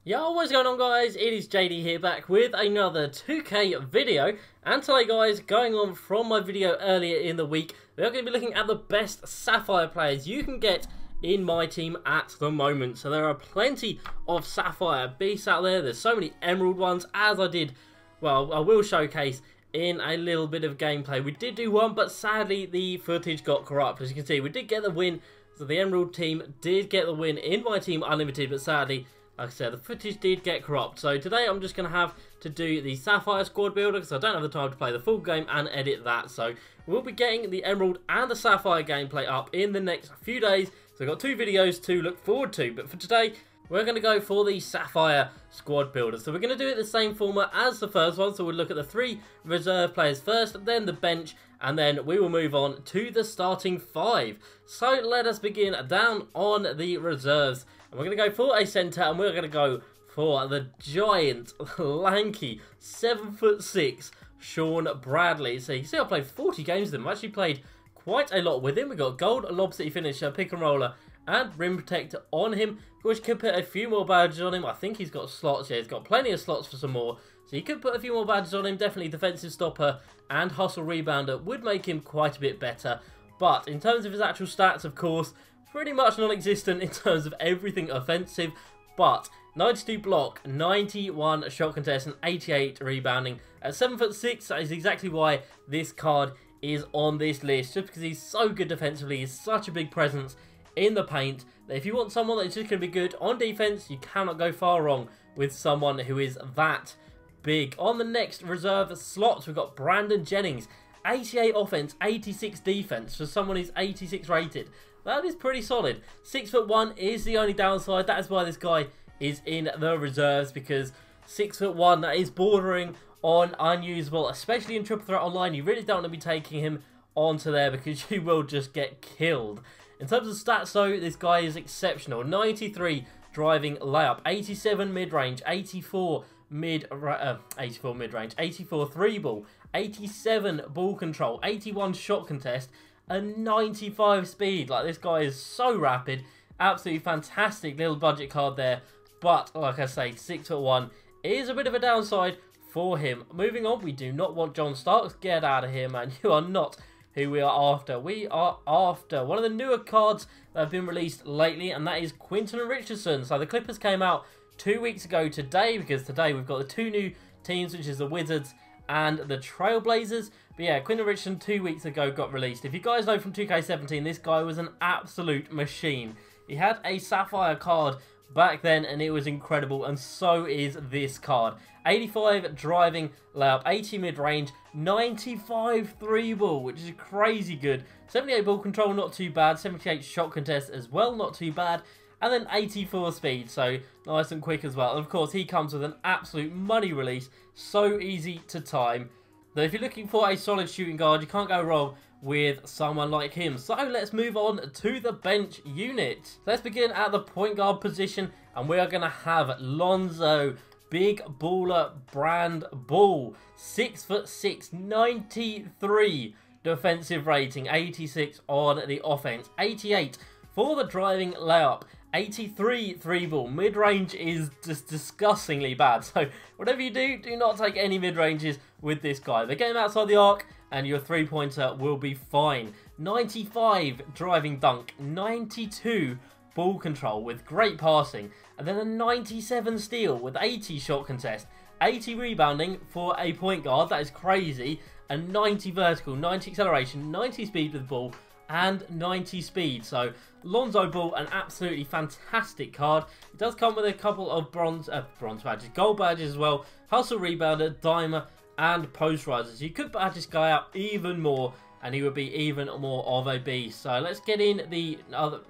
Yo, what's going on guys? It is JD here back with another 2K video, and today guys, going on from my video earlier in the week, we are going to be looking at the best Sapphire players you can get in my team at the moment. So there are plenty of Sapphire beasts out there. There's so many Emerald ones, as I will showcase in a little bit of gameplay. We did do one, but sadly the footage got corrupt. As you can see, we did get the win, so the Emerald team did get the win in my team unlimited, but sadly, like I said, the footage did get corrupt. So today I'm just going to have to do the Sapphire squad builder because I don't have the time to play the full game and edit that. So we'll be getting the Emerald and the Sapphire gameplay up in the next few days. So I've got two videos to look forward to. But for today, we're going to go for the Sapphire squad builder. So we're going to do it the same format as the first one. So we'll look at the 3 reserve players first, then the bench, and then we will move on to the starting 5. So let us begin down on the reserves. And we're going to go for a centre, and we're going to go for the giant, lanky, 7'6" Sean Bradley. So you can see I played 40 games with him. I've actually played quite a lot with him. We've got gold, lob city finisher, pick and roller, and rim protector on him. Of course, you could put a few more badges on him. I think he's got slots. Yeah, he's got plenty of slots for some more. So you could put a few more badges on him. Definitely defensive stopper and hustle rebounder would make him quite a bit better. But in terms of his actual stats, of course, pretty much non-existent in terms of everything offensive. But 92 block, 91 shot contest, and 88 rebounding. At 7'6", that is exactly why this card is on this list. Just because he's so good defensively, he's such a big presence in the paint, that if you want someone that's just going to be good on defense, you cannot go far wrong with someone who is that big. On the next reserve slots, we've got Brandon Jennings. 88 offense, 86 defense for someone who's 86 rated. That is pretty solid. 6'1" is the only downside. That is why this guy is in the reserves, because 6'1", that is bordering on unusable, especially in Triple Threat Online. You really don't want to be taking him onto there because you will just get killed. In terms of stats though, this guy is exceptional. 93 driving layup, 87 mid-range, 84 mid-range, 84 3-ball, 87 ball control, 81 shot contest, and 95 speed. Like, this guy is so rapid. Absolutely fantastic little budget card there. But, like I say, 6'1" is a bit of a downside for him. Moving on, we do not want John Starks. Get out of here, man. You are not who we are after. We are after one of the newer cards that have been released lately, and that is Quinton Richardson. So the Clippers came out 2 weeks ago today, because today we've got the 2 new teams, which is the Wizards and the Trailblazers. But yeah, Quinton Richardson 2 weeks ago got released. If you guys know from 2K17, this guy was an absolute machine. He had a Sapphire card back then, and it was incredible, and so is this card. 85 driving layup, 80 mid-range, 95 3-ball, which is crazy good. 78 ball control, not too bad. 78 shot contest as well, not too bad. And then 84 speed, so nice and quick as well. And of course, he comes with an absolute money release, so easy to time. Now, if you're looking for a solid shooting guard, you can't go wrong with someone like him. So let's move on to the bench unit. Let's begin at the point guard position, and we are going to have Lonzo, big baller brand ball, 6'6", 93 defensive rating, 86 on the offense, 88 for the driving layup, 83 3-ball. Mid-range is just disgustingly bad. So whatever you do, do not take any mid-ranges with this guy. But get him outside the arc and your 3-pointer will be fine. 95 driving dunk, 92 ball control with great passing, and then a 97 steal with 80 shot contest, 80 rebounding for a point guard. That is crazy. And 90 vertical, 90 acceleration, 90 speed with the ball, and 90 speed. So Lonzo Ball, an absolutely fantastic card. It does come with a couple of bronze badges, gold badges as well, hustle rebounder, dimer, and post risers. You could badge this guy out even more, and he would be even more of a beast. So let's get in the other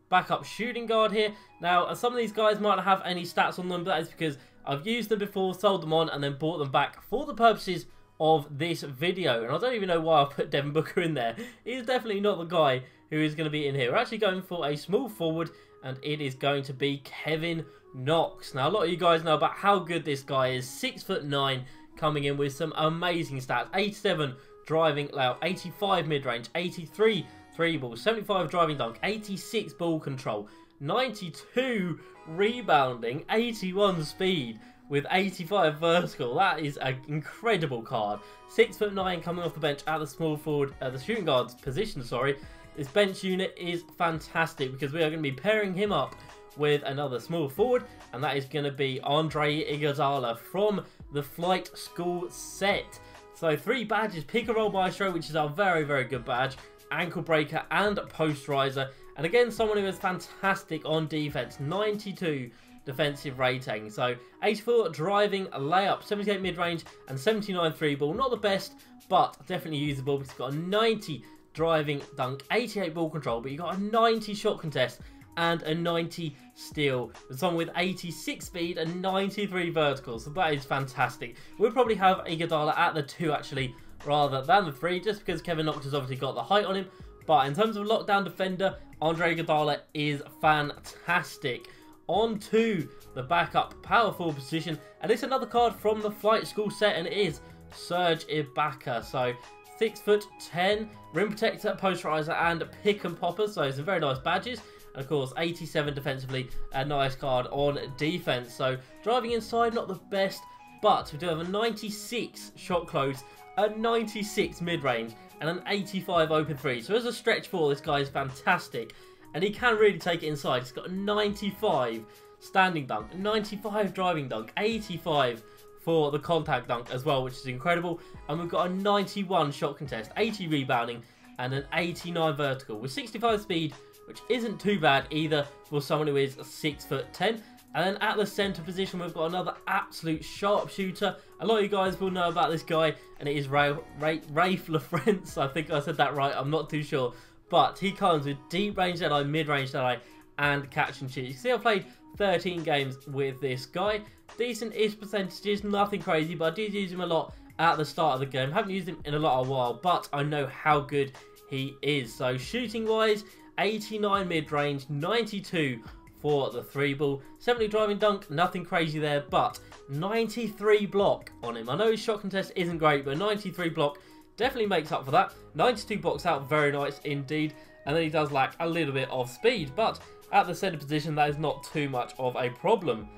backup shooting guard here. Now, some of these guys might not have any stats on them, but that is because I've used them before, sold them on, and then bought them back for the purposes of this video. And I don't even know why I put Devin Booker in there. He's definitely not the guy who is going to be in here. We're actually going for a small forward, and it is going to be Kevin Knox. Now, a lot of you guys know about how good this guy is. 6'9", coming in with some amazing stats. 87 driving layup, 85 mid-range, 83 3 balls, 75 driving dunk, 86 ball control, 92 rebounding, 81 speed with 85 vertical. That is an incredible card. 6'9" coming off the bench at the small forward, the shooting guard's position, sorry. This bench unit is fantastic because we are going to be pairing him up with another small forward, and that is going to be Andre Iguodala from the Flight School set. So 3 badges: Pick and Roll Maestro, which is our very, very good badge, Ankle Breaker, and Posterizer. And again, someone who is fantastic on defense, 92 defensive rating. So 84 driving, layup, 78 mid-range, and 79 3-ball. Not the best, but definitely usable because he's got a 90 driving dunk, 88 ball control, but you've got a 90 shot contest and a 90 steal, with someone with 86 speed and 93 vertical. So that is fantastic. We'll probably have Iguodala at the 2 actually, rather than the 3, just because Kevin Knox has obviously got the height on him. But in terms of lockdown defender, Andre Iguodala is fantastic. On to the backup power forward position, and it's another card from the Flight School set, and it is Serge Ibaka. So 6'10", rim protector, posterizer, and pick and popper. So some very nice badges. And of course, 87 defensively, a nice card on defense. So driving inside, not the best, but we do have a 96 shot close, a 96 mid-range, and an 85 open 3. So as a stretch 4, this guy is fantastic, and he can really take it inside. He's got a 95 standing dunk, 95 driving dunk, 85 for the contact dunk as well, which is incredible. And we've got a 91 shot contest, 80 rebounding, and an 89 vertical with 65 speed, which isn't too bad either for someone who is 6'10". And then at the centre position, we've got another absolute sharpshooter. A lot of you guys will know about this guy, and it is Rafe LaFrance. I think I said that right, I'm not too sure. But he comes with deep range Jedi, mid-range Jedi, and catch and shoot. You can see I've played 13 games with this guy. Decent-ish percentages, nothing crazy, but I did use him a lot at the start of the game. Haven't used him in a while, but I know how good he is. So shooting-wise, 89 mid-range, 92 for the 3-ball, 70 driving dunk, nothing crazy there, but 93 block on him. I know his shot contest isn't great, but 93 block definitely makes up for that. 92 box out, very nice indeed. And then he does lack a little bit of speed, but at the centre position, that is not too much of a problem.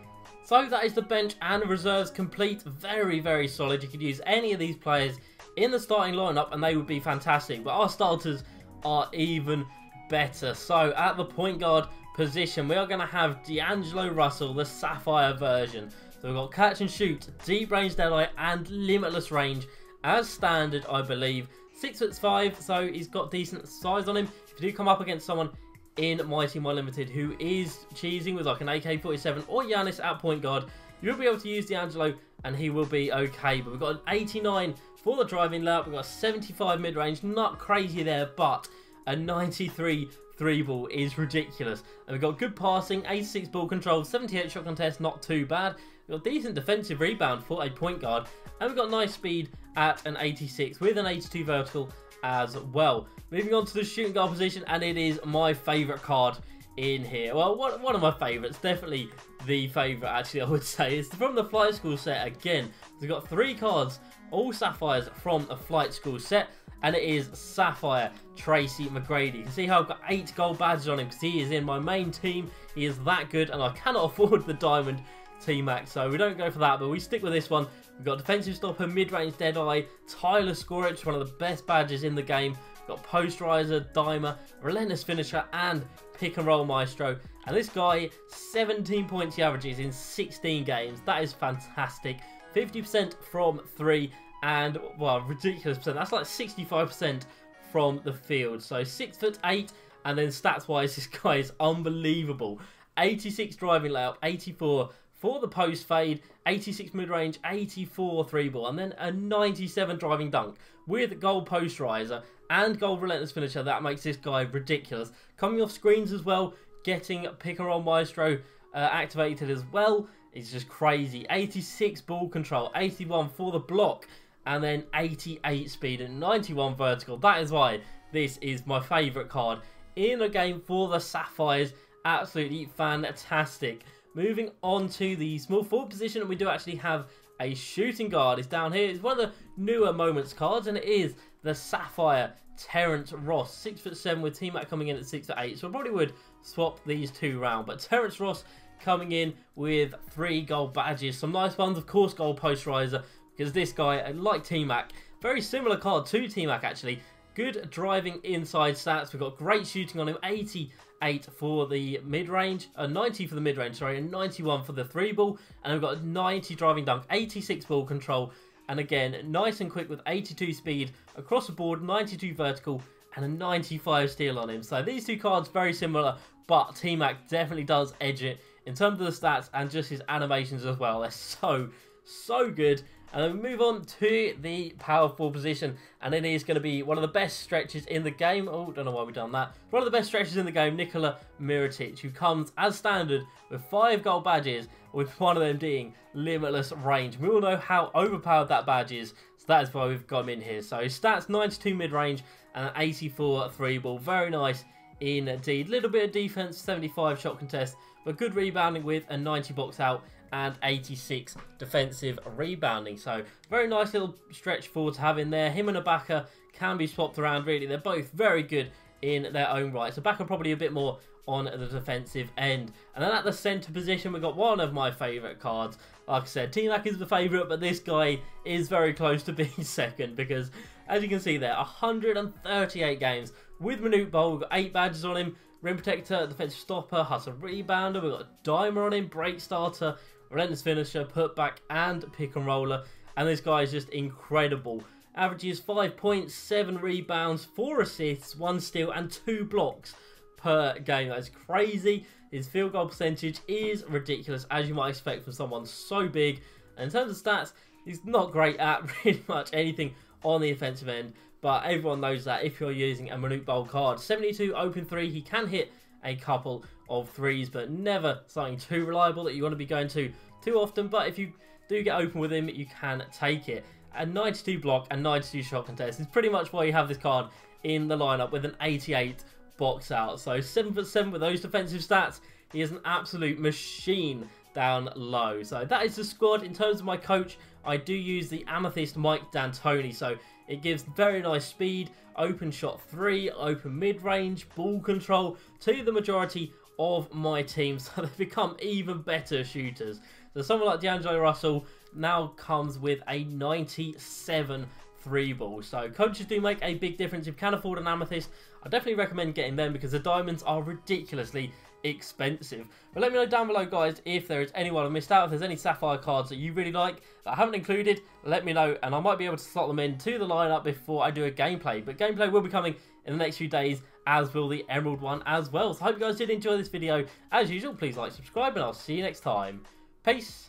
So that is the bench and reserves complete. Very, very solid. You could use any of these players in the starting lineup, and they would be fantastic. But our starters are even better. So at the point guard position, we are going to have D'Angelo Russell, the Sapphire version. So we've got catch and shoot, deep range deadeye, and limitless range as standard, I believe. 6'5", so he's got decent size on him. If you do come up against someone in Myteam Unlimited who is cheesing with like an AK-47 or Giannis at point guard, you'll be able to use D'Angelo and he will be okay. But we've got an 89 for the driving layup, we've got a 75 mid-range, not crazy there, but a 93 3-ball is ridiculous. And we've got good passing, 86 ball control, 78 shot contest, not too bad. We've got decent defensive rebound for a point guard, and we've got nice speed at an 86 with an 82 vertical as well. Moving on to the shooting guard position, and it is my favourite card in here. Well, one of my favourites, definitely the favourite actually, I would say. It's from the Flight School set again. We've got 3 cards, all Sapphires from the Flight School set, and it is Sapphire Tracy McGrady. You can see how I've got 8 gold badges on him because he is in my main team. He is that good, and I cannot afford the diamond T-Max, so we don't go for that, but we stick with this one. We've got defensive stopper, mid-range deadeye, Tyler Scorich, one of the best badges in the game. We've got posterizer, dimer, relentless finisher, and pick and roll maestro. And this guy, 17 points he averages in 16 games. That is fantastic. 50% from 3, and, well, ridiculous percent. That's like 65% from the field. So 6'8", and then stats-wise, this guy is unbelievable. 86 driving layup, 84 for the post fade, 86 mid-range, 84 3-ball, and then a 97 driving dunk with gold posterizer and gold relentless finisher. That makes this guy ridiculous. Coming off screens as well, getting pick and roll maestro activated as well. It's just crazy. 86 ball control, 81 for the block, and then 88 speed and 91 vertical. That is why this is my favourite card in a game for the Sapphires. Absolutely fantastic. Moving on to the small forward position, we do actually have a shooting guard. It's down here. It's one of the newer Moments cards, and it is the Sapphire Terrence Ross. 6'7" with T-Mac coming in at 6'8". So I probably would swap these two round. But Terence Ross coming in with 3 gold badges. Some nice ones, of course, gold posterizer, because this guy, like T-Mac, very similar card to T-Mac actually. Good driving inside stats. We've got great shooting on him. 88 for the mid-range. 90 for the mid-range, sorry. And 91 for the 3-ball. And we've got 90 driving dunk. 86 ball control. And again, nice and quick with 82 speed across the board. 92 vertical. And a 95 steal on him. So these two cards very similar. But T-Mac definitely does edge it in terms of the stats and just his animations as well. They're so good. And then we move on to the power forward position, and it is going to be one of the best stretches in the game. Oh, don't know why we've done that. One of the best stretches in the game, Nikola Mirotic, who comes as standard with 5 gold badges, with one of them being limitless range. We all know how overpowered that badge is, so that is why we've got him in here. So his stats, 92 mid-range and an 84 3-ball. Very nice indeed. Little bit of defense, 75 shot contest, but good rebounding with a 90 box out and 86 defensive rebounding. So very nice little stretch forward to have in there. Him and Ibaka can be swapped around really. They're both very good in their own right. So Ibaka probably a bit more on the defensive end. And then at the centre position, we've got one of my favourite cards. Like I said, T-Mac is the favourite, but this guy is very close to being second because, as you can see there, 138 games with Manute Bol. We've got 8 badges on him. Rim protector, defensive stopper, hustle rebounder. We've got a dimer on him, break starter, relentless finisher, putback, and pick and roller. And this guy is just incredible. Averages 5 points, 7 rebounds, 4 assists, 1 steal, and 2 blocks per game. That is crazy. His field goal percentage is ridiculous, as you might expect from someone so big. And in terms of stats, he's not great at pretty much anything on the offensive end. But everyone knows that if you're using a Manute Bol card. 72 open 3, he can hit a couple of threes, but never something too reliable that you want to be going to too often. But if you do get open with him, you can take it. A 92 block and 92 shot contest is pretty much why you have this card in the lineup with an 88 box out. So 7'7" with those defensive stats. He is an absolute machine down low. So that is the squad. In terms of my coach, I do use the Amethyst Mike D'Antoni. So it gives very nice speed, open shot 3, open mid-range, ball control to the majority of my team. So they become even better shooters. So someone like D'Angelo Russell now comes with a 97 3-ball. So coaches do make a big difference. If you can afford an Amethyst, I definitely recommend getting them because the diamonds are ridiculously expensive. But let me know down below, guys, if there is anyone I missed out. If there's any Sapphire cards that you really like that I haven't included, let me know, and I might be able to slot them into the lineup before I do a gameplay. But gameplay will be coming in the next few days, as will the Emerald one as well. So I hope you guys did enjoy this video. As usual, please like, subscribe, and I'll see you next time. Peace.